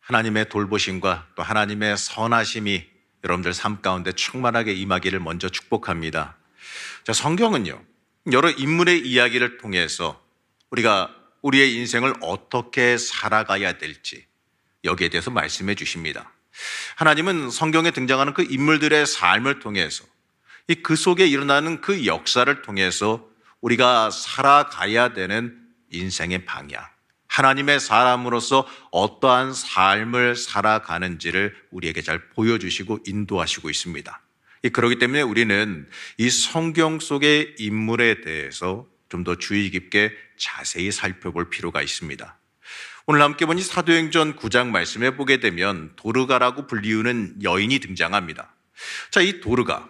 하나님의 돌보심과 또 하나님의 선하심이 여러분들 삶 가운데 충만하게 임하기를 먼저 축복합니다. 자, 성경은요, 여러 인물의 이야기를 통해서 우리가 우리의 인생을 어떻게 살아가야 될지 여기에 대해서 말씀해 주십니다. 하나님은 성경에 등장하는 그 인물들의 삶을 통해서 그 속에 일어나는 그 역사를 통해서 우리가 살아가야 되는 인생의 방향, 하나님의 사람으로서 어떠한 삶을 살아가는지를 우리에게 잘 보여주시고 인도하시고 있습니다. 그렇기 때문에 우리는 이 성경 속의 인물에 대해서 좀 더 주의 깊게 자세히 살펴볼 필요가 있습니다. 오늘 함께 본 이 사도행전 9장 말씀해 보게 되면 도르가라고 불리우는 여인이 등장합니다. 자, 이 도르가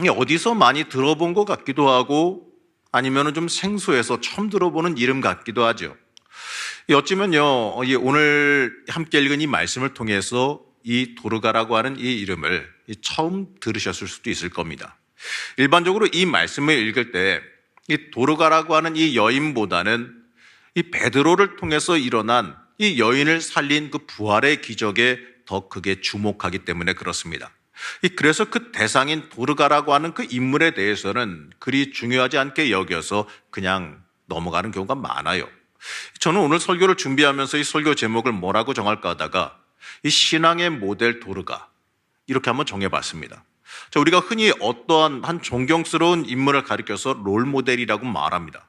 어디서 많이 들어본 것 같기도 하고 아니면 좀 생소해서 처음 들어보는 이름 같기도 하죠. 어찌면요, 오늘 함께 읽은 이 말씀을 통해서 이 도르가라고 하는 이 이름을 처음 들으셨을 수도 있을 겁니다. 일반적으로 이 말씀을 읽을 때 이 도르가라고 하는 이 여인보다는 이 베드로를 통해서 일어난 이 여인을 살린 그 부활의 기적에 더 크게 주목하기 때문에 그렇습니다. 그래서 그 대상인 도르가라고 하는 그 인물에 대해서는 그리 중요하지 않게 여겨서 그냥 넘어가는 경우가 많아요. 저는 오늘 설교를 준비하면서 이 설교 제목을 뭐라고 정할까 하다가 이 신앙의 모델 도르가 이렇게 한번 정해봤습니다. 자, 우리가 흔히 어떠한 한 존경스러운 인물을 가리켜서 롤모델이라고 말합니다.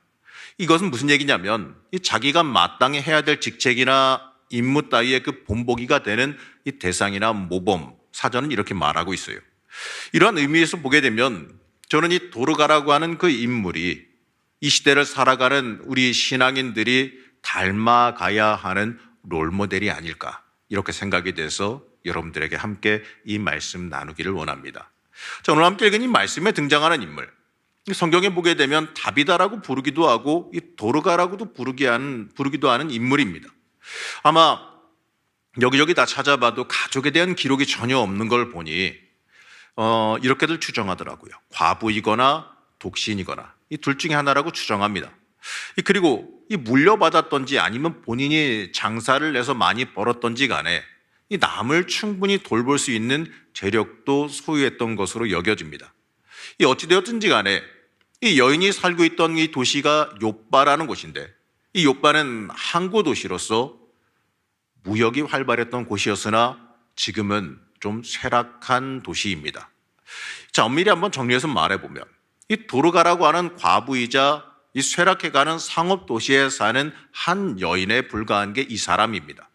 이것은 무슨 얘기냐면 자기가 마땅히 해야 될 직책이나 임무 따위의 그 본보기가 되는 이 대상이나 모범, 사전은 이렇게 말하고 있어요. 이러한 의미에서 보게 되면 저는 이 도르가라고 하는 그 인물이 이 시대를 살아가는 우리 신앙인들이 닮아가야 하는 롤모델이 아닐까 이렇게 생각이 돼서 여러분들에게 함께 이 말씀 나누기를 원합니다. 자, 오늘 함께 읽은 이 말씀에 등장하는 인물, 성경에 보게 되면 다비다라고 부르기도 하고 이 도르가라고도 부르기도 하는 인물입니다. 아마 여기저기 다 찾아봐도 가족에 대한 기록이 전혀 없는 걸 보니 이렇게들 추정하더라고요. 과부이거나 독신이거나 이 둘 중에 하나라고 추정합니다. 그리고 이 물려받았던지 아니면 본인이 장사를 내서 많이 벌었던지 간에 이 남을 충분히 돌볼 수 있는 재력도 소유했던 것으로 여겨집니다. 이 어찌되었든지 간에 이 여인이 살고 있던 이 도시가 욥바라는 곳인데 이 욥바는 항구 도시로서 무역이 활발했던 곳이었으나 지금은 좀 쇠락한 도시입니다. 자, 엄밀히 한번 정리해서 말해보면 이 도르가라고 하는 과부이자 이 쇠락해가는 상업 도시에 사는 한 여인에 불과한 게 이 사람입니다.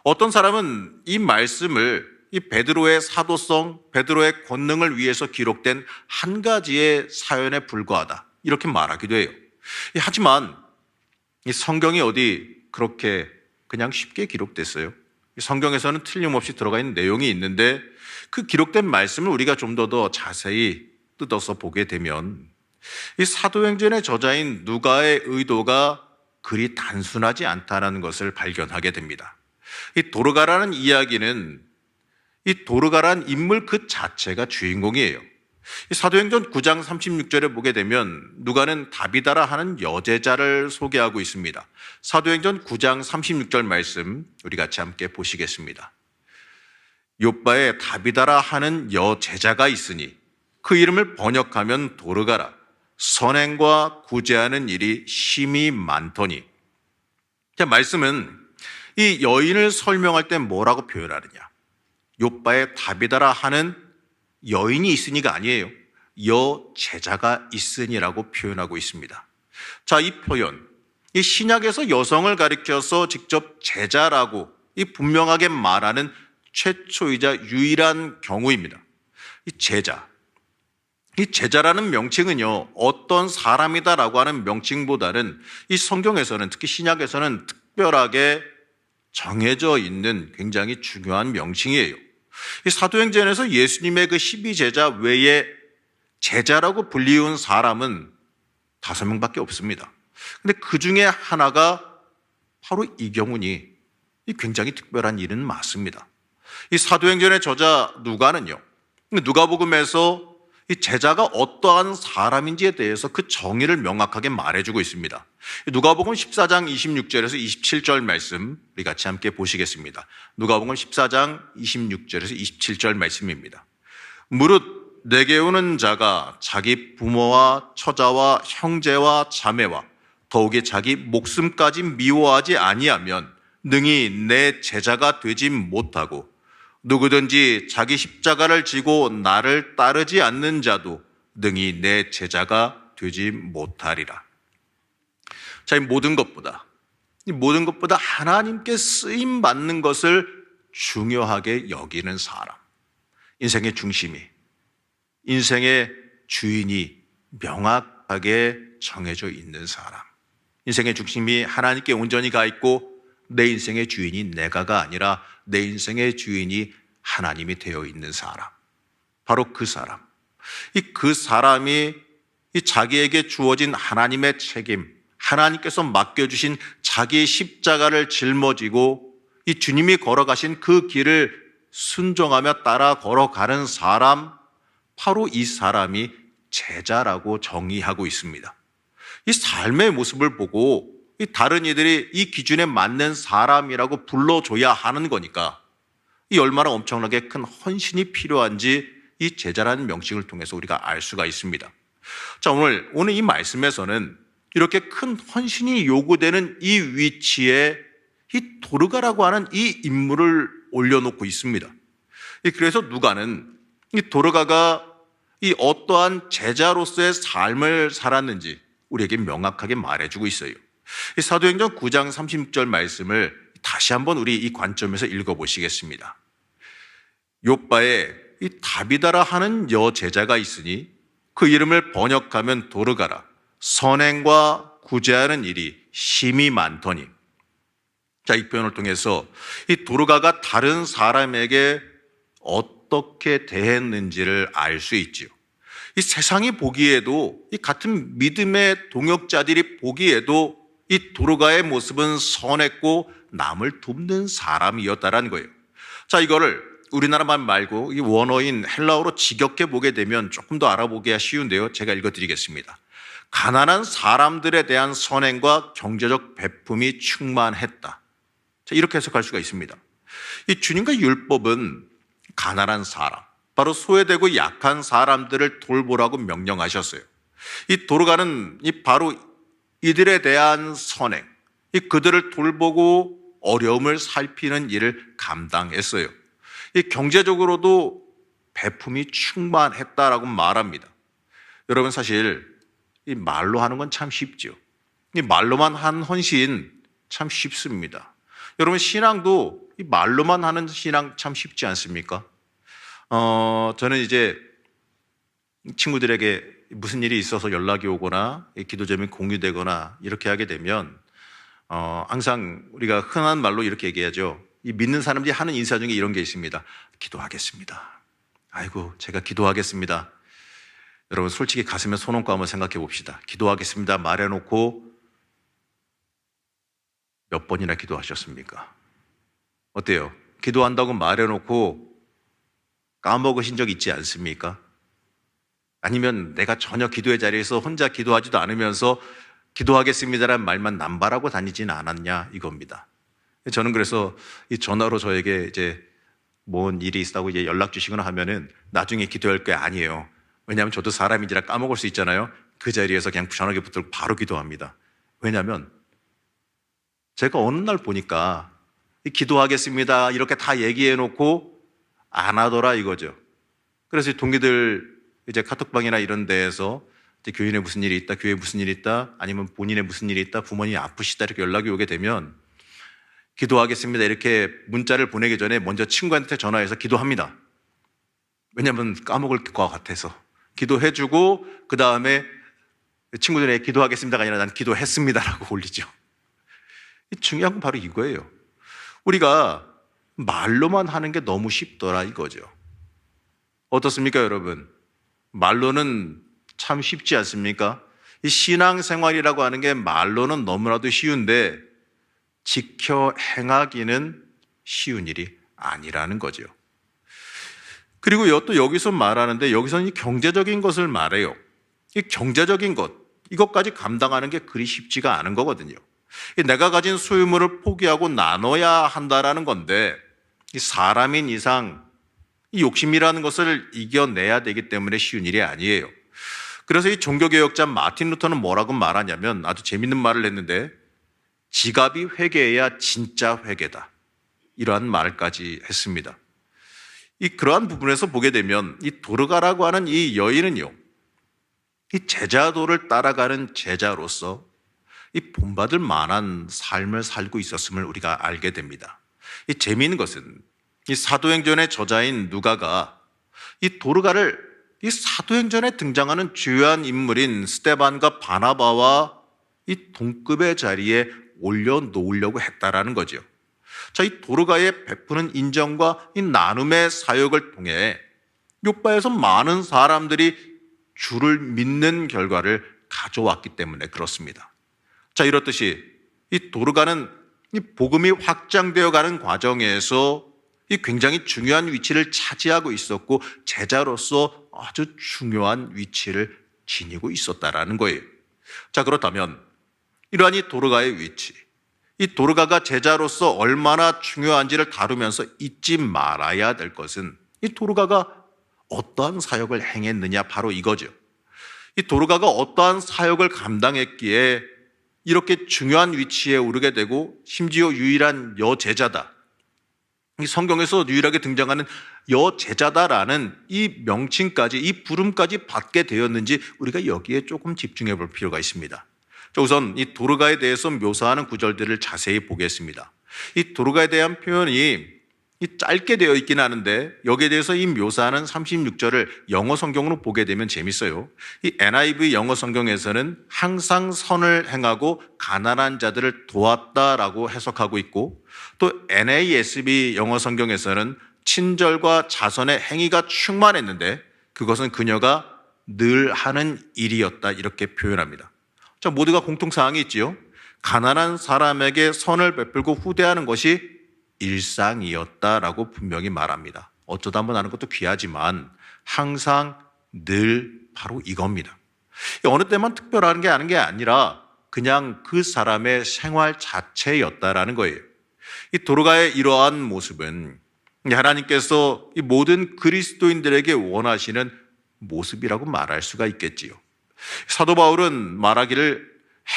어떤 사람은 이 말씀을 이 베드로의 사도성, 베드로의 권능을 위해서 기록된 한 가지의 사연에 불과하다 이렇게 말하기도 해요. 하지만 이 성경이 어디 그렇게 그냥 쉽게 기록됐어요. 성경에서는 틀림없이 들어가 있는 내용이 있는데 그 기록된 말씀을 우리가 좀 더 자세히 뜯어서 보게 되면 이 사도행전의 저자인 누가의 의도가 그리 단순하지 않다는 것을 발견하게 됩니다. 이 도르가라는 이야기는 이 도르가라는 인물 그 자체가 주인공이에요. 이 사도행전 9장 36절에 보게 되면 누가는 다비다라 하는 여제자를 소개하고 있습니다. 사도행전 9장 36절 말씀 우리 같이 함께 보시겠습니다. 욥바에 다비다라 하는 여제자가 있으니 그 이름을 번역하면 도르가라. 선행과 구제하는 일이 심히 많더니. 자, 말씀은 이 여인을 설명할 때 뭐라고 표현하느냐? 욥바에 다비다라 하는 여인이 있으니가 아니에요. 여제자가 있으니라고 표현하고 있습니다. 자, 이 표현, 이 신약에서 여성을 가리켜서 직접 제자라고 이 분명하게 말하는 최초이자 유일한 경우입니다. 이 제자라는 명칭은요, 어떤 사람이다라고 하는 명칭보다는 이 성경에서는 특히 신약에서는 특별하게 정해져 있는 굉장히 중요한 명칭이에요. 이 사도행전에서 예수님의 그 12제자 외에 제자라고 불리운 사람은 5명밖에 없습니다. 근데 그 중에 하나가 바로 이경훈이 굉장히 특별한 일은 맞습니다. 이 사도행전의 저자 누가는요, 누가복음에서 이 제자가 어떠한 사람인지에 대해서 그 정의를 명확하게 말해주고 있습니다. 누가복음 14장 26절에서 27절 말씀 우리 같이 함께 보시겠습니다. 누가복음 14장 26절에서 27절 말씀입니다. 무릇 내게 오는 자가 자기 부모와 처자와 형제와 자매와 더욱이 자기 목숨까지 미워하지 아니하면 능히 내 제자가 되지 못하고 누구든지 자기 십자가를 지고 나를 따르지 않는 자도 능히 내 제자가 되지 못하리라. 자, 이 모든 것보다 하나님께 쓰임 받는 것을 중요하게 여기는 사람, 인생의 중심이, 인생의 주인이 명확하게 정해져 있는 사람, 인생의 중심이 하나님께 온전히 가 있고 내 인생의 주인이 내가가 아니라 내 인생의 주인이 하나님이 되어 있는 사람, 바로 그 사람, 그 사람이 자기에게 주어진 하나님의 책임, 하나님께서 맡겨주신 자기의 십자가를 짊어지고 이 주님이 걸어가신 그 길을 순종하며 따라 걸어가는 사람, 바로 이 사람이 제자라고 정의하고 있습니다. 이 삶의 모습을 보고 이 다른 이들이 이 기준에 맞는 사람이라고 불러줘야 하는 거니까 이 얼마나 엄청나게 큰 헌신이 필요한지 이 제자라는 명칭을 통해서 우리가 알 수가 있습니다. 자, 오늘 이 말씀에서는 이렇게 큰 헌신이 요구되는 이 위치에 이 도르가라고 하는 이 인물을 올려놓고 있습니다. 그래서 누가는 이 도르가가 이 어떠한 제자로서의 삶을 살았는지 우리에게 명확하게 말해주고 있어요. 이 사도행전 9장 36절 말씀을 다시 한번 우리 이 관점에서 읽어보시겠습니다. 욥바에 이 다비다라 하는 여제자가 있으니 그 이름을 번역하면 도르가라. 선행과 구제하는 일이 심히 많더니. 자, 이 표현을 통해서 이 도르가가 다른 사람에게 어떻게 대했는지를 알 수 있지요. 이 세상이 보기에도 이 같은 믿음의 동역자들이 보기에도 이 도르가의 모습은 선했고 남을 돕는 사람이었다라는 거예요. 자, 이거를 우리나라만 말고 이 원어인 헬라어로 직역해 보게 되면 조금 더 알아보기가 쉬운데요. 제가 읽어드리겠습니다. 가난한 사람들에 대한 선행과 경제적 베품이 충만했다. 자, 이렇게 해석할 수가 있습니다. 이 주님과 율법은 가난한 사람, 바로 소외되고 약한 사람들을 돌보라고 명령하셨어요. 이 도르가는 바로 이들에 대한 선행, 그들을 돌보고 어려움을 살피는 일을 감당했어요. 이 경제적으로도 베품이 충만했다라고 말합니다. 여러분, 사실 이 말로 하는 건 참 쉽죠. 이 말로만 한 헌신 참 쉽습니다. 여러분, 신앙도 이 말로만 하는 신앙 참 쉽지 않습니까? 저는 이제 친구들에게 무슨 일이 있어서 연락이 오거나 기도 제목이 공유되거나 이렇게 하게 되면 항상 우리가 흔한 말로 이렇게 얘기하죠. 이 믿는 사람들이 하는 인사 중에 이런 게 있습니다. 기도하겠습니다. 아이고, 제가 기도하겠습니다. 여러분, 솔직히 가슴에 손 얹고 한번 생각해 봅시다. 기도하겠습니다 말해놓고 몇 번이나 기도하셨습니까? 어때요? 기도한다고 말해놓고 까먹으신 적 있지 않습니까? 아니면 내가 전혀 기도의 자리에서 혼자 기도하지도 않으면서 기도하겠습니다라는 말만 남발하고 다니지는 않았냐, 이겁니다. 저는 그래서 이 전화로 저에게 이제 뭔 일이 있다고 이제 연락 주시거나 하면은 나중에 기도할 게 아니에요. 왜냐하면 저도 사람인지라 까먹을 수 있잖아요. 그 자리에서 그냥 전화기 붙들고 바로 기도합니다. 왜냐하면 제가 어느 날 보니까 기도하겠습니다 이렇게 다 얘기해 놓고 안 하더라 이거죠. 그래서 동기들 이제 카톡방이나 이런 데에서 이제 교인에 무슨 일이 있다, 교회에 무슨 일이 있다, 아니면 본인의 무슨 일이 있다, 부모님이 아프시다 이렇게 연락이 오게 되면 기도하겠습니다 이렇게 문자를 보내기 전에 먼저 친구한테 전화해서 기도합니다. 왜냐하면 까먹을 것 같아서 기도해주고 그 다음에 친구들에게 기도하겠습니다가 아니라 난 기도했습니다라고 올리죠. 중요한 건 바로 이거예요. 우리가 말로만 하는 게 너무 쉽더라 이거죠. 어떻습니까, 여러분? 말로는 참 쉽지 않습니까? 이 신앙생활이라고 하는 게 말로는 너무나도 쉬운데 지켜 행하기는 쉬운 일이 아니라는 거죠. 그리고 또 여기서 말하는데 여기서는 이 경제적인 것을 말해요. 이 경제적인 것, 이것까지 감당하는 게 그리 쉽지가 않은 거거든요. 내가 가진 소유물을 포기하고 나눠야 한다라는 건데 이 사람인 이상 이 욕심이라는 것을 이겨내야 되기 때문에 쉬운 일이 아니에요. 그래서 이 종교개혁자 마틴 루터는 뭐라고 말하냐면 아주 재밌는 말을 했는데 지갑이 회개해야 진짜 회개다. 이러한 말까지 했습니다. 그러한 부분에서 보게 되면 이 도르가라고 하는 이 여인은요, 이 제자도를 따라가는 제자로서 이 본받을 만한 삶을 살고 있었음을 우리가 알게 됩니다. 이 재미있는 것은 이 사도행전의 저자인 누가가 이 도르가를 이 사도행전에 등장하는 주요한 인물인 스데반과 바나바와 이 동급의 자리에 올려놓으려고 했다라는 거죠. 자, 이 도르가의 베푸는 인정과 이 나눔의 사역을 통해 요바에서 많은 사람들이 주를 믿는 결과를 가져왔기 때문에 그렇습니다. 자, 이렇듯이 이 도르가는 이 복음이 확장되어 가는 과정에서 이 굉장히 중요한 위치를 차지하고 있었고 제자로서 아주 중요한 위치를 지니고 있었다라는 거예요. 자, 그렇다면 이러한 이 도르가의 위치, 이 도르가가 제자로서 얼마나 중요한지를 다루면서 잊지 말아야 될 것은 이 도르가가 어떠한 사역을 행했느냐, 바로 이거죠. 이 도르가가 어떠한 사역을 감당했기에 이렇게 중요한 위치에 오르게 되고 심지어 유일한 여제자다, 이 성경에서 유일하게 등장하는 여제자다라는 이 명칭까지, 이 부름까지 받게 되었는지 우리가 여기에 조금 집중해 볼 필요가 있습니다. 자, 우선 이 도르가에 대해서 묘사하는 구절들을 자세히 보겠습니다. 이 도르가에 대한 표현이 짧게 되어 있긴 하는데 여기에 대해서 이 묘사하는 36절을 영어 성경으로 보게 되면 재밌어요. 이 NIV 영어 성경에서는 항상 선을 행하고 가난한 자들을 도왔다라고 해석하고 있고, 또 NASB 영어 성경에서는 친절과 자선의 행위가 충만했는데 그것은 그녀가 늘 하는 일이었다, 이렇게 표현합니다. 자, 모두가 공통사항이 있지요. 가난한 사람에게 선을 베풀고 후대하는 것이 일상이었다라고 분명히 말합니다. 어쩌다 한번 하는 것도 귀하지만 항상 늘 바로 이겁니다. 어느 때만 특별한 게 아니라 그냥 그 사람의 생활 자체였다라는 거예요. 이 도르가의 이러한 모습은 하나님께서 이 모든 그리스도인들에게 원하시는 모습이라고 말할 수가 있겠지요. 사도 바울은 말하기를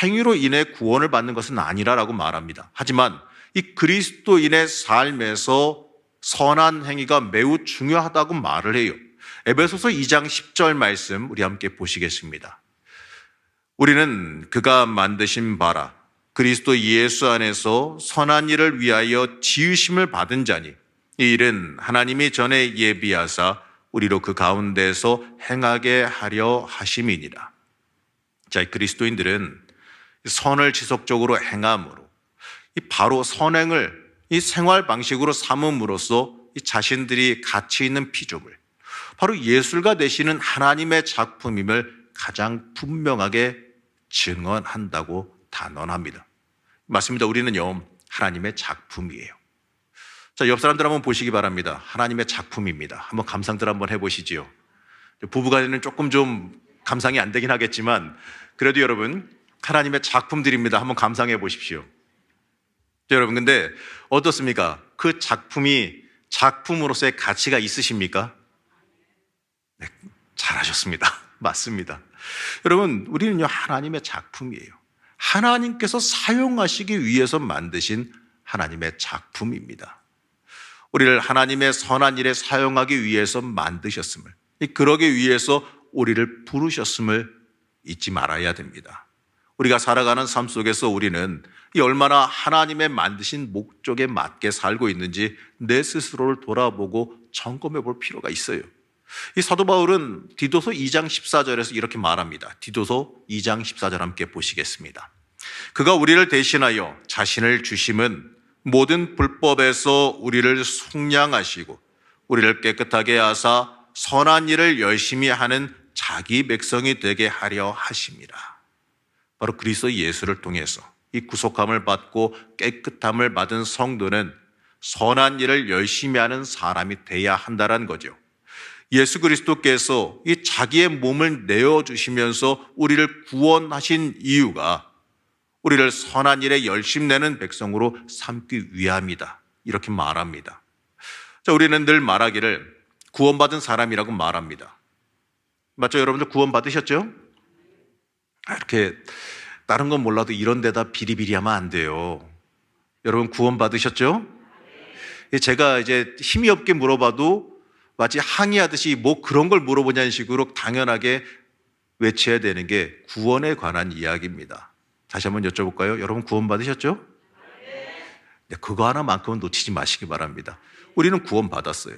행위로 인해 구원을 받는 것은 아니라라고 말합니다. 하지만 이 그리스도인의 삶에서 선한 행위가 매우 중요하다고 말을 해요. 에베소서 2장 10절 말씀 우리 함께 보시겠습니다. 우리는 그가 만드신 바라 그리스도 예수 안에서 선한 일을 위하여 지으심을 받은 자니 이 일은 하나님이 전에 예비하사 우리로 그 가운데서 행하게 하려 하심이니라. 자, 이 그리스도인들은 선을 지속적으로 행함으로 이 바로 선행을 이 생활 방식으로 삼음으로써 이 자신들이 가치 있는 피조물, 바로 예술가 되시는 하나님의 작품임을 가장 분명하게 증언한다고 단언합니다. 맞습니다. 우리는요, 하나님의 작품이에요. 자, 옆 사람들 한번 보시기 바랍니다. 하나님의 작품입니다. 한번 감상들 한번 해보시지요. 부부간에는 조금 좀 감상이 안 되긴 하겠지만 그래도 여러분, 하나님의 작품들입니다. 한번 감상해 보십시오. 여러분, 근데 어떻습니까? 그 작품이 작품으로서의 가치가 있으십니까? 네, 잘하셨습니다. 맞습니다. 여러분, 우리는요, 하나님의 작품이에요. 하나님께서 사용하시기 위해서 만드신 하나님의 작품입니다. 우리를 하나님의 선한 일에 사용하기 위해서 만드셨음을, 그러기 위해서 우리를 부르셨음을 잊지 말아야 됩니다. 우리가 살아가는 삶 속에서 우리는 얼마나 하나님의 만드신 목적에 맞게 살고 있는지 내 스스로를 돌아보고 점검해 볼 필요가 있어요. 이 사도 바울은 디도서 2장 14절에서 이렇게 말합니다. 디도서 2장 14절 함께 보시겠습니다. 그가 우리를 대신하여 자신을 주심은 모든 불법에서 우리를 속량하시고 우리를 깨끗하게 하사 선한 일을 열심히 하는 자기 백성이 되게 하려 하심이라. 바로 그리스도 예수를 통해서 이 구속함을 받고 깨끗함을 받은 성도는 선한 일을 열심히 하는 사람이 돼야 한다는 거죠. 예수 그리스도께서 이 자기의 몸을 내어주시면서 우리를 구원하신 이유가 우리를 선한 일에 열심내는 백성으로 삼기 위함이다. 이렇게 말합니다. 자, 우리는 늘 말하기를 구원받은 사람이라고 말합니다. 맞죠? 여러분들 구원받으셨죠? 이렇게 다른 건 몰라도 이런 데다 비리비리하면 안 돼요. 여러분 구원받으셨죠? 제가 이제 힘이 없게 물어봐도 마치 항의하듯이 뭐 그런 걸 물어보냐는 식으로 당연하게 외쳐야 되는 게 구원에 관한 이야기입니다. 다시 한번 여쭤볼까요? 여러분 구원받으셨죠? 네, 그거 하나만큼은 놓치지 마시기 바랍니다. 우리는 구원받았어요.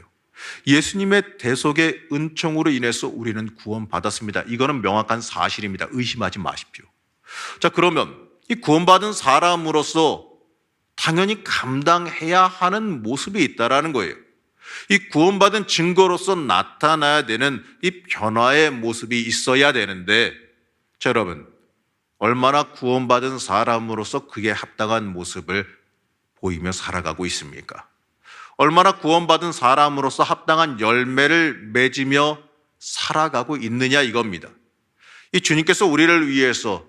예수님의 대속의 은총으로 인해서 우리는 구원받았습니다. 이거는 명확한 사실입니다. 의심하지 마십시오. 자, 그러면 이 구원받은 사람으로서 당연히 감당해야 하는 모습이 있다라는 거예요. 이 구원받은 증거로서 나타나야 되는 이 변화의 모습이 있어야 되는데, 자, 여러분, 얼마나 구원받은 사람으로서 그에 합당한 모습을 보이며 살아가고 있습니까? 얼마나 구원받은 사람으로서 합당한 열매를 맺으며 살아가고 있느냐 이겁니다. 이 주님께서 우리를 위해서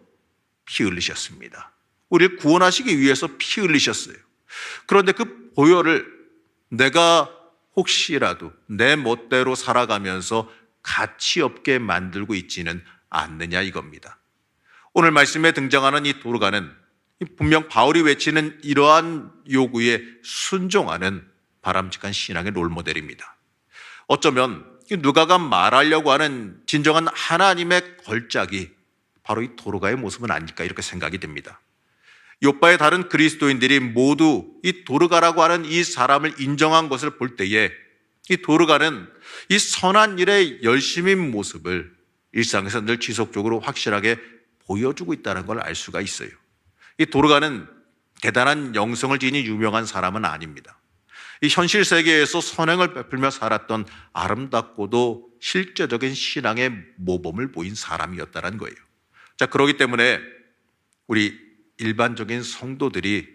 피 흘리셨습니다. 우리를 구원하시기 위해서 피 흘리셨어요. 그런데 그 보혈을 내가 혹시라도 내 멋대로 살아가면서 가치 없게 만들고 있지는 않느냐 이겁니다. 오늘 말씀에 등장하는 이 도르가는 분명 바울이 외치는 이러한 요구에 순종하는 바람직한 신앙의 롤모델입니다. 어쩌면 누가가 말하려고 하는 진정한 하나님의 걸작이 바로 이 도르가의 모습은 아닐까 이렇게 생각이 됩니다. 욥바의 다른 그리스도인들이 모두 이 도르가라고 하는 이 사람을 인정한 것을 볼 때에 이 도르가는 이 선한 일의 열심인 모습을 일상에서 늘 지속적으로 확실하게 보여주고 있다는 걸 알 수가 있어요. 이 도르가는 대단한 영성을 지닌 유명한 사람은 아닙니다. 이 현실 세계에서 선행을 베풀며 살았던 아름답고도 실제적인 신앙의 모범을 보인 사람이었다는 거예요. 자, 그렇기 때문에 우리 일반적인 성도들이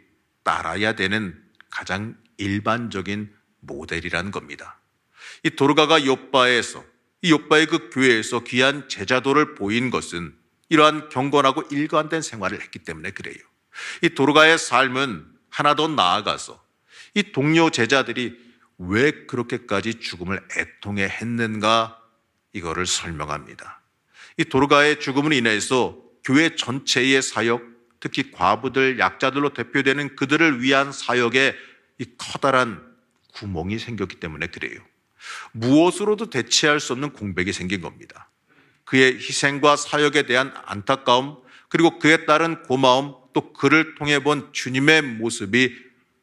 따라야 되는 가장 일반적인 모델이라는 겁니다. 이 도르가가 욥바에서 이 욥바의 그 교회에서 귀한 제자도를 보인 것은 이러한 경건하고 일관된 생활을 했기 때문에 그래요. 이 도르가의 삶은 하나 더 나아가서 이 동료 제자들이 왜 그렇게까지 죽음을 애통해 했는가 이거를 설명합니다. 이 도르가의 죽음으로 인해서 교회 전체의 사역, 특히 과부들, 약자들로 대표되는 그들을 위한 사역에 이 커다란 구멍이 생겼기 때문에 그래요. 무엇으로도 대체할 수 없는 공백이 생긴 겁니다. 그의 희생과 사역에 대한 안타까움, 그리고 그에 따른 고마움, 또 그를 통해 본 주님의 모습이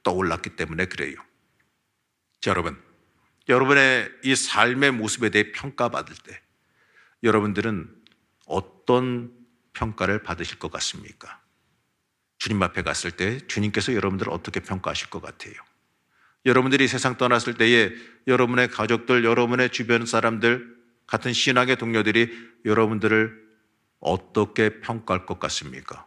떠올랐기 때문에 그래요. 자, 여러분의 이 삶의 모습에 대해 평가받을 때 여러분들은 어떤 평가를 받으실 것 같습니까? 주님 앞에 갔을 때 주님께서 여러분들을 어떻게 평가하실 것 같아요? 여러분들이 세상 떠났을 때에 여러분의 가족들, 여러분의 주변 사람들, 같은 신앙의 동료들이 여러분들을 어떻게 평가할 것 같습니까?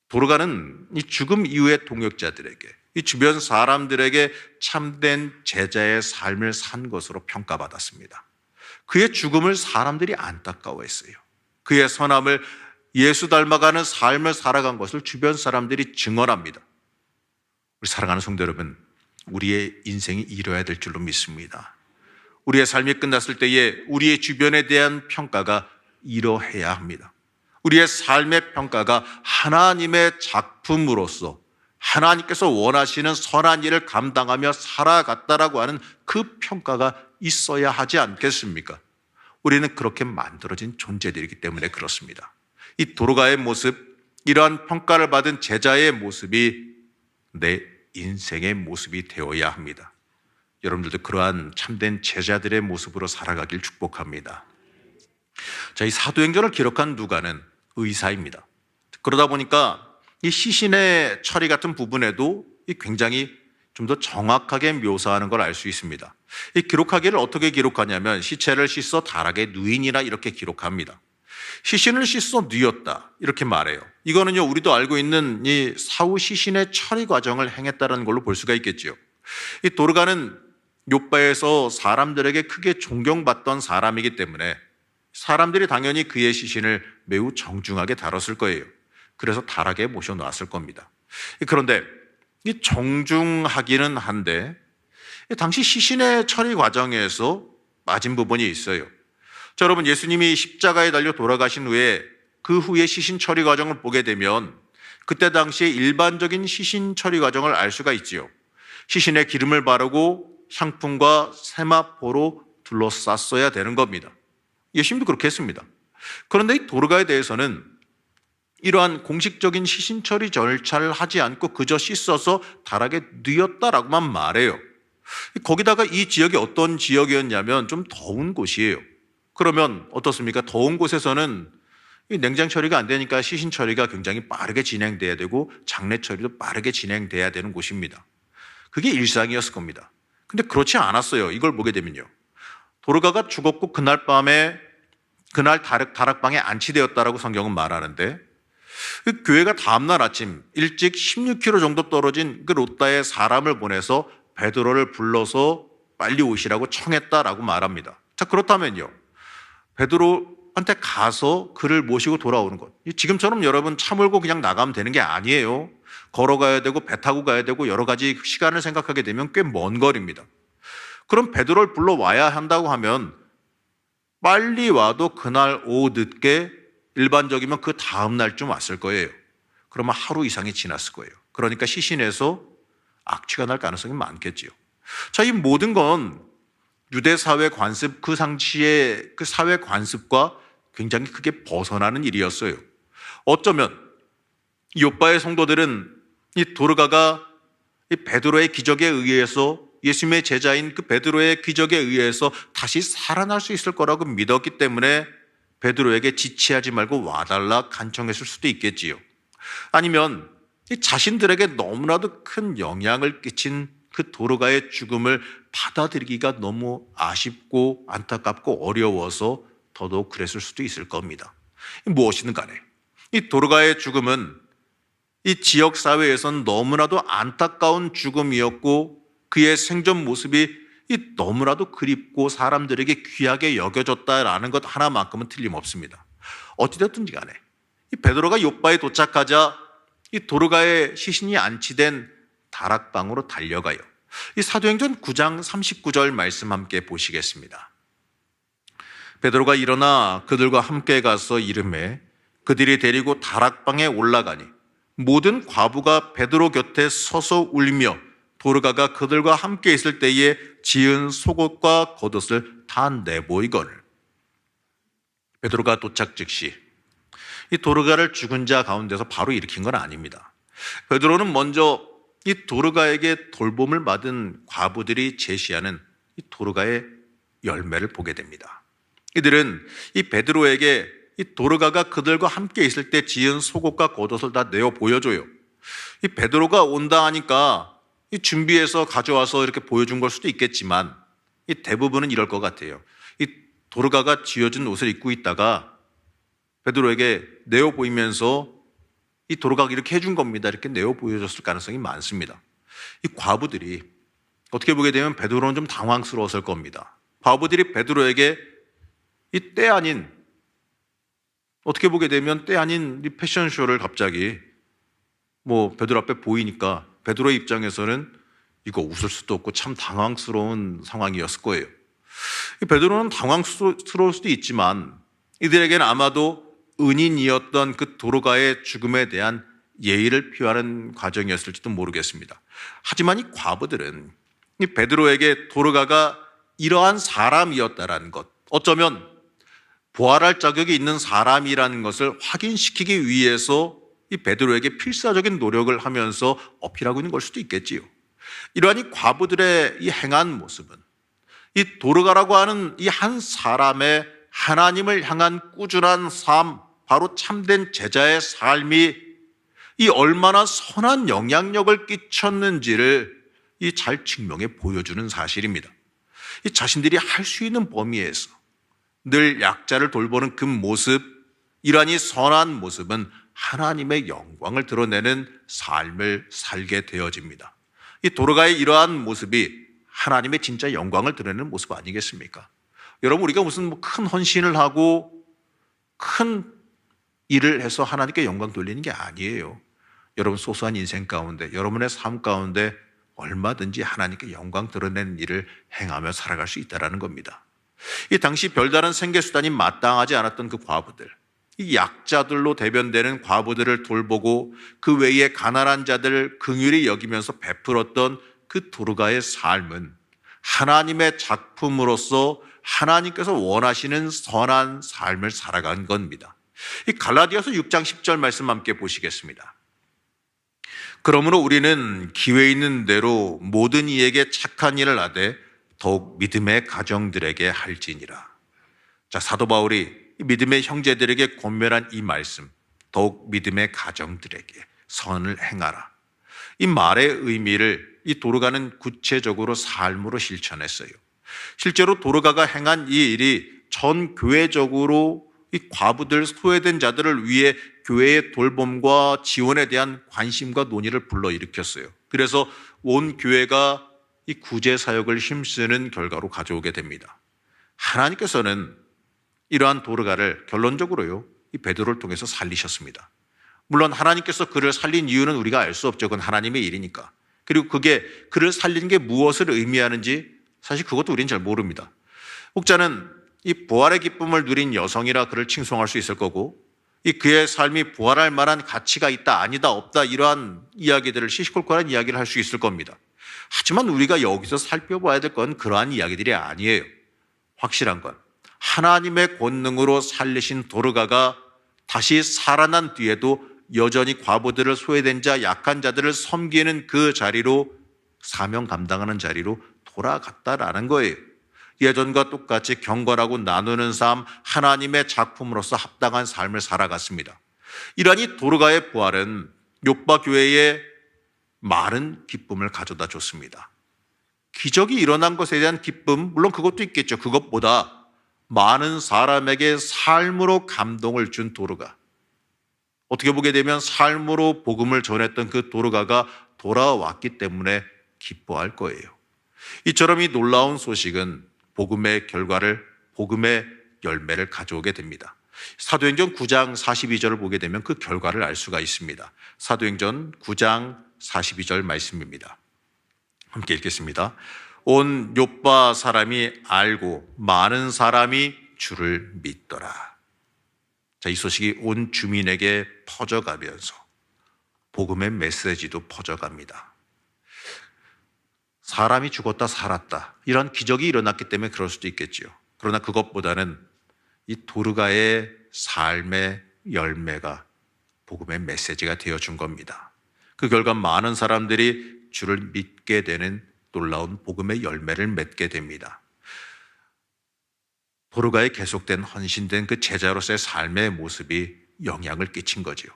도르가는 이 죽음 이후의 동역자들에게, 이 주변 사람들에게 참된 제자의 삶을 산 것으로 평가받았습니다. 그의 죽음을 사람들이 안타까워했어요. 그의 선함을, 예수 닮아가는 삶을 살아간 것을 주변 사람들이 증언합니다. 우리 사랑하는 성도 여러분, 우리의 인생이 이뤄야 될 줄로 믿습니다. 우리의 삶이 끝났을 때에 우리의 주변에 대한 평가가 이러해야 합니다. 우리의 삶의 평가가 하나님의 작품으로서 하나님께서 원하시는 선한 일을 감당하며 살아갔다라고 하는 그 평가가 있어야 하지 않겠습니까? 우리는 그렇게 만들어진 존재들이기 때문에 그렇습니다. 이 도르가의 모습, 이러한 평가를 받은 제자의 모습이 내 인생의 모습이 되어야 합니다. 여러분들도 그러한 참된 제자들의 모습으로 살아가길 축복합니다. 자, 이 사도행전을 기록한 누가는 의사입니다. 그러다 보니까 이 시신의 처리 같은 부분에도 굉장히 좀 더 정확하게 묘사하는 걸 알 수 있습니다. 이 기록하기를 어떻게 기록하냐면 시체를 씻어 다락에 누이니라 이렇게 기록합니다. 시신을 씻어 누였다 이렇게 말해요. 이거는요, 우리도 알고 있는 이 사후 시신의 처리 과정을 행했다는 걸로 볼 수가 있겠죠. 이 도르가는 욥바에서 사람들에게 크게 존경받던 사람이기 때문에 사람들이 당연히 그의 시신을 매우 정중하게 다뤘을 거예요. 그래서 타락에 모셔놓았을 겁니다. 그런데 이 정중하기는 한데 당시 시신의 처리 과정에서 빠진 부분이 있어요. 자, 여러분, 예수님이 십자가에 달려 돌아가신 후에 그 후에 시신 처리 과정을 보게 되면 그때 당시에 일반적인 시신 처리 과정을 알 수가 있지요. 시신에 기름을 바르고 향품과 세마포로 둘러쌌어야 되는 겁니다. 예수님도 그렇게 했습니다. 그런데 이 도르가에 대해서는 이러한 공식적인 시신 처리 절차를 하지 않고 그저 씻어서 다락에 뉘었다라고만 말해요. 거기다가 이 지역이 어떤 지역이었냐면 좀 더운 곳이에요. 그러면 어떻습니까? 더운 곳에서는 이 냉장 처리가 안 되니까 시신 처리가 굉장히 빠르게 진행돼야 되고 장례 처리도 빠르게 진행돼야 되는 곳입니다. 그게 일상이었을 겁니다. 근데 그렇지 않았어요. 이걸 보게 되면요. 도르가가 죽었고 그날 밤에 그날 다락방에 안치되었다라고 성경은 말하는데 그 교회가 다음날 아침 일찍 16km 정도 떨어진 그 롯다에 사람을 보내서 베드로를 불러서 빨리 오시라고 청했다라고 말합니다. 자, 그렇다면요. 베드로한테 가서 그를 모시고 돌아오는 것. 지금처럼 여러분 차 몰고 그냥 나가면 되는 게 아니에요. 걸어가야 되고 배 타고 가야 되고 여러 가지 시간을 생각하게 되면 꽤 먼 거리입니다. 그럼 베드로를 불러와야 한다고 하면 빨리 와도 그날 오후 늦게 일반적이면 그 다음 날쯤 왔을 거예요. 그러면 하루 이상이 지났을 거예요. 그러니까 시신에서 악취가 날 가능성이 많겠지요. 자, 이 모든 건 유대 사회 관습, 그 당시의 그 사회 관습과 굉장히 크게 벗어나는 일이었어요. 어쩌면 욥바의 성도들은 이 도르가가 이 베드로의 기적에 의해서 예수님의 제자인 그 베드로의 기적에 의해서 다시 살아날 수 있을 거라고 믿었기 때문에 베드로에게 지체하지 말고 와달라 간청했을 수도 있겠지요. 아니면 자신들에게 너무나도 큰 영향을 끼친 그 도르가의 죽음을 받아들이기가 너무 아쉽고 안타깝고 어려워서 더더욱 그랬을 수도 있을 겁니다. 무엇이든 간에 이 도르가의 죽음은 이 지역 사회에선 너무나도 안타까운 죽음이었고 그의 생전 모습이 너무나도 그립고 사람들에게 귀하게 여겨졌다라는 것 하나만큼은 틀림없습니다. 어찌됐든지 간에 이 베드로가 욥바에 도착하자 이 도르가의 시신이 안치된 다락방으로 달려가요. 이 사도행전 9장 39절 말씀 함께 보시겠습니다. 베드로가 일어나 그들과 함께 가서 이르매 그들이 데리고 다락방에 올라가니 모든 과부가 베드로 곁에 서서 울며 도르가가 그들과 함께 있을 때에 지은 속옷과 겉옷을 다 내보이거늘. 베드로가 도착 즉시 이 도르가를 죽은 자 가운데서 바로 일으킨 건 아닙니다. 베드로는 먼저 이 도르가에게 돌봄을 받은 과부들이 제시하는 이 도르가의 열매를 보게 됩니다. 이들은 이 베드로에게 이 도르가가 그들과 함께 있을 때 지은 속옷과 겉옷을 다 내어 보여줘요. 이 베드로가 온다 하니까 이 준비해서 가져와서 이렇게 보여준 걸 수도 있겠지만 이 대부분은 이럴 것 같아요. 이 도르가가 쥐어진 옷을 입고 있다가 베드로에게 내어 보이면서 이 도르가가 이렇게 해준 겁니다. 이렇게 내어 보여줬을 가능성이 많습니다. 이 과부들이 어떻게 보게 되면 베드로는 좀 당황스러웠을 겁니다. 과부들이 베드로에게 이 때 아닌 어떻게 보게 되면 때 아닌 이 패션쇼를 갑자기 베드로 앞에 보이니까 베드로의 입장에서는 이거 웃을 수도 없고 참 당황스러운 상황이었을 거예요. 베드로는 당황스러울 수도 있지만 이들에게는 아마도 은인이었던 그 도르가의 죽음에 대한 예의를 표하는 과정이었을지도 모르겠습니다. 하지만 이 과부들은 이 베드로에게 도르가가 이러한 사람이었다라는 것, 어쩌면 부활할 자격이 있는 사람이라는 것을 확인시키기 위해서 이 베드로에게 필사적인 노력을 하면서 어필하고 있는 걸 수도 있겠지요. 이러한 이 과부들의 이 행한 모습은 이 도르가라고 하는 이 한 사람의 하나님을 향한 꾸준한 삶, 바로 참된 제자의 삶이 이 얼마나 선한 영향력을 끼쳤는지를 이 잘 증명해 보여주는 사실입니다. 이 자신들이 할 수 있는 범위에서 늘 약자를 돌보는 그 모습, 이러한 이 선한 모습은 하나님의 영광을 드러내는 삶을 살게 되어집니다. 이 도르가의 이러한 모습이 하나님의 진짜 영광을 드러내는 모습 아니겠습니까? 여러분, 우리가 무슨 큰 헌신을 하고 큰 일을 해서 하나님께 영광 돌리는 게 아니에요. 여러분 소소한 인생 가운데, 여러분의 삶 가운데 얼마든지 하나님께 영광 드러내는 일을 행하며 살아갈 수 있다는 겁니다. 이 당시 별다른 생계수단이 마땅하지 않았던 그 과부들, 이 약자들로 대변되는 과부들을 돌보고 그 외에 가난한 자들을 긍휼히 여기면서 베풀었던 그 도르가의 삶은 하나님의 작품으로서 하나님께서 원하시는 선한 삶을 살아간 겁니다. 이 갈라디아서 6장 10절 말씀 함께 보시겠습니다. 그러므로 우리는 기회 있는 대로 모든 이에게 착한 일을 하되 더욱 믿음의 가정들에게 할지니라. 자, 사도 바울이 믿음의 형제들에게 권면한 이 말씀, 더욱 믿음의 가정들에게 선을 행하라. 이 말의 의미를 이 도르가는 구체적으로 삶으로 실천했어요. 실제로 도르가가 행한 이 일이 전 교회적으로 이 과부들, 소외된 자들을 위해 교회의 돌봄과 지원에 대한 관심과 논의를 불러일으켰어요. 그래서 온 교회가 이 구제 사역을 힘쓰는 결과로 가져오게 됩니다. 하나님께서는 이러한 도르가를 결론적으로요, 이 베드로를 통해서 살리셨습니다. 물론 하나님께서 그를 살린 이유는 우리가 알 수 없죠. 그건 하나님의 일이니까. 그리고 그게 그를 살리는 게 무엇을 의미하는지 사실 그것도 우리는 잘 모릅니다. 혹자는 이 부활의 기쁨을 누린 여성이라 그를 칭송할 수 있을 거고, 이 그의 삶이 부활할 만한 가치가 있다, 아니다, 없다, 이러한 이야기들을 시시콜콜한 이야기를 할 수 있을 겁니다. 하지만 우리가 여기서 살펴봐야 될 건 그러한 이야기들이 아니에요. 확실한 건 하나님의 권능으로 살리신 도르가가 다시 살아난 뒤에도 여전히 과부들을, 소외된 자, 약한 자들을 섬기는 그 자리로, 사명 감당하는 자리로 돌아갔다라는 거예요. 예전과 똑같이 경건하고 나누는 삶, 하나님의 작품으로서 합당한 삶을 살아갔습니다. 이러한 이 도르가의 부활은 요빠 교회에 많은 기쁨을 가져다 줬습니다. 기적이 일어난 것에 대한 기쁨, 물론 그것도 있겠죠. 그것보다 많은 사람에게 삶으로 감동을 준 도르가, 어떻게 보게 되면 삶으로 복음을 전했던 그 도르가가 돌아왔기 때문에 기뻐할 거예요. 이처럼 이 놀라운 소식은 복음의 결과를, 복음의 열매를 가져오게 됩니다. 사도행전 9장 42절을 보게 되면 그 결과를 알 수가 있습니다. 사도행전 9장 42절 말씀입니다. 함께 읽겠습니다. 온 요빠 사람이 알고 많은 사람이 주를 믿더라. 자, 이 소식이 온 주민에게 퍼져가면서 복음의 메시지도 퍼져갑니다. 사람이 죽었다 살았다, 이런 기적이 일어났기 때문에 그럴 수도 있겠죠. 그러나 그것보다는 이 도르가의 삶의 열매가 복음의 메시지가 되어준 겁니다. 그 결과 많은 사람들이 주를 믿게 되는 놀라운 복음의 열매를 맺게 됩니다. 도르가의 계속된 헌신된 그 제자로서의 삶의 모습이 영향을 끼친 거지요.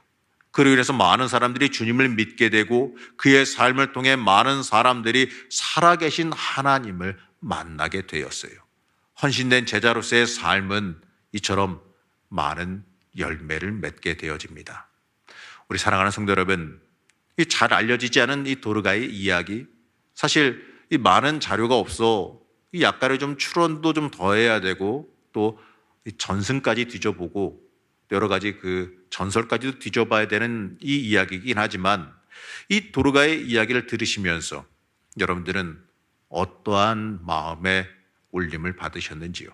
그로 인해서 많은 사람들이 주님을 믿게 되고 그의 삶을 통해 많은 사람들이 살아계신 하나님을 만나게 되었어요. 헌신된 제자로서의 삶은 이처럼 많은 열매를 맺게 되어집니다. 우리 사랑하는 성도 여러분, 이 잘 알려지지 않은 이 도르가의 이야기, 사실 이 많은 자료가 없어 이 약간의 좀 추론도 좀 더해야 되고 또 전승까지 뒤져보고 여러 가지 그 전설까지도 뒤져봐야 되는 이 이야기이긴 하지만, 이 도르가의 이야기를 들으시면서 여러분들은 어떠한 마음의 울림을 받으셨는지요?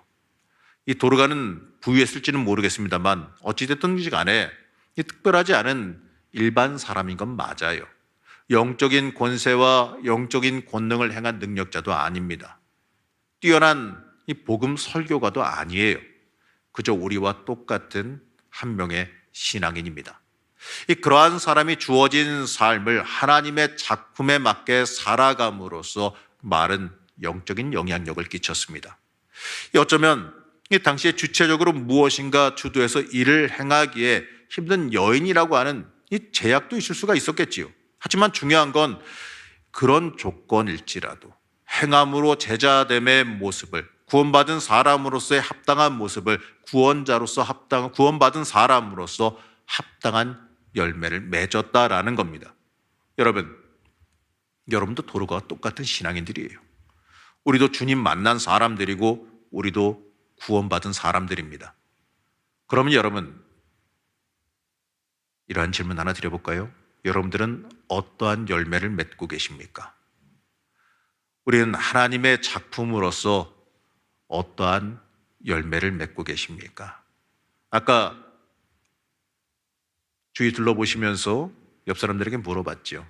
이 도르가는 부유했을지는 모르겠습니다만 어찌됐든 간에 특별하지 않은 일반 사람인 건 맞아요. 영적인 권세와 영적인 권능을 행한 능력자도 아닙니다. 뛰어난 이 복음 설교가도 아니에요. 그저 우리와 똑같은 한 명의 신앙인입니다. 그러한 사람이 주어진 삶을 하나님의 작품에 맞게 살아감으로써 많은 영적인 영향력을 끼쳤습니다. 어쩌면 당시에 주체적으로 무엇인가 주도해서 일을 행하기에 힘든 여인이라고 하는 이 제약도 있을 수가 있었겠지요. 하지만 중요한 건 그런 조건일지라도 행함으로 제자됨의 모습을, 구원받은 사람으로서의 합당한 모습을, 구원받은 사람으로서 합당한 열매를 맺었다라는 겁니다. 여러분도 도르가와 똑같은 신앙인들이에요. 우리도 주님 만난 사람들이고 우리도 구원받은 사람들입니다. 그러면 여러분, 이러한 질문 하나 드려볼까요? 여러분들은 어떠한 열매를 맺고 계십니까? 우리는 하나님의 작품으로서 어떠한 열매를 맺고 계십니까? 아까 주위 둘러보시면서 옆 사람들에게 물어봤죠.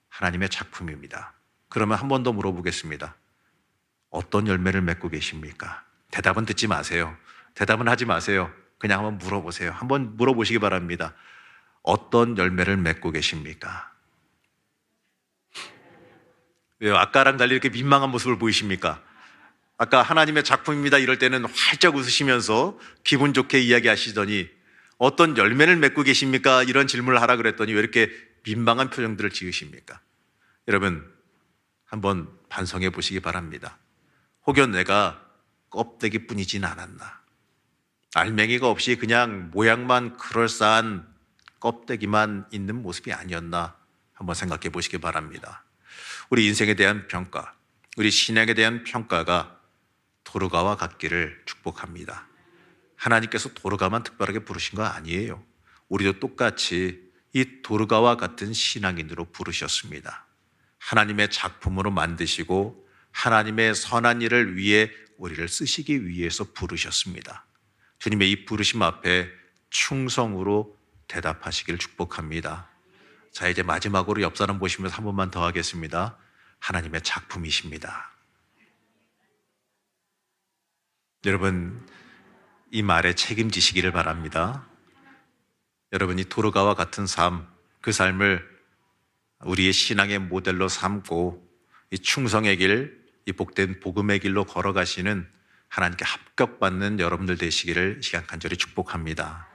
하나님의 작품입니다. 그러면 한 번 더 물어보겠습니다. 어떤 열매를 맺고 계십니까? 대답은 듣지 마세요. 대답은 하지 마세요. 그냥 한번 물어보세요. 한번 물어보시기 바랍니다. 어떤 열매를 맺고 계십니까? 왜요? 아까랑 달리 이렇게 민망한 모습을 보이십니까? 아까 하나님의 작품입니다 이럴 때는 활짝 웃으시면서 기분 좋게 이야기하시더니 어떤 열매를 맺고 계십니까? 이런 질문을 하라 그랬더니 왜 이렇게 민망한 표정들을 지으십니까? 여러분, 한번 반성해 보시기 바랍니다. 혹여 내가 껍데기뿐이진 않았나? 알맹이가 없이 그냥 모양만 그럴싸한 껍데기만 있는 모습이 아니었나? 한번 생각해 보시기 바랍니다. 우리 인생에 대한 평가, 우리 신앙에 대한 평가가 도르가와 같기를 축복합니다. 하나님께서 도르가만 특별하게 부르신 거 아니에요. 우리도 똑같이 이 도르가와 같은 신앙인으로 부르셨습니다. 하나님의 작품으로 만드시고 하나님의 선한 일을 위해 우리를 쓰시기 위해서 부르셨습니다. 주님의 이 부르심 앞에 충성으로 대답하시길 축복합니다. 자, 이제 마지막으로 옆 사람 보시면서 한 번만 더 하겠습니다. 하나님의 작품이십니다. 여러분, 이 말에 책임지시기를 바랍니다. 여러분이 도르가와 같은 삶, 그 삶을 우리의 신앙의 모델로 삼고 이 충성의 길, 이 복된 복음의 길로 걸어가시는 하나님께 합격받는 여러분들 되시기를 시간 간절히 축복합니다.